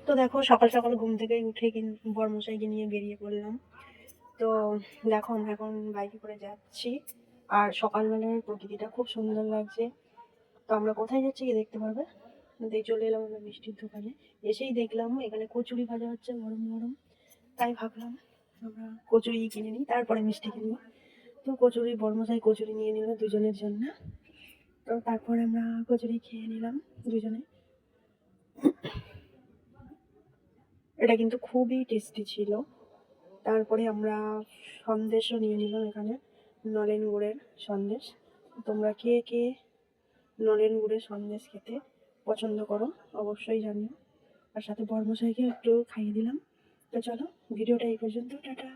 তো দেখো সকাল সকাল ঘুম থেকে উঠে বরমশাইকে নিয়ে বেরিয়ে পড়লাম। তো দেখো আমরা এখন বাইকে করে যাচ্ছি, আর সকালবেলার প্রকৃতিটা খুব সুন্দর লাগছে। তো আমরা কোথায় যাচ্ছি কি দেখতে পারবে। চলে এলাম আমরা মিষ্টির দোকানে। এসেই দেখলাম এখানে কচুরি ভাজা হচ্ছে গরম গরম, তাই ভাবলাম আমরা কচুরি কিনে নিই, তারপরে মিষ্টি কিনবো। তো কচুরি, বরমশাই কচুরি নিয়ে নিল দুজনের জন্য। তো তারপরে আমরা কচুরি খেয়ে নিলাম দুজনে। এটা কিন্তু খুবই টেস্টি ছিল। তারপরে আমরা সন্দেশও নিয়ে নিলাম এখানে, নলেন গুড়ের সন্দেশ। তোমরা কে কে নলেন গুড়ের সন্দেশ খেতে পছন্দ করো অবশ্যই জানিও। আর সাথে বরমশাইকে একটু খাইয়ে দিলাম। তো চলো, ভিডিওটা এই পর্যন্ত, টাটা।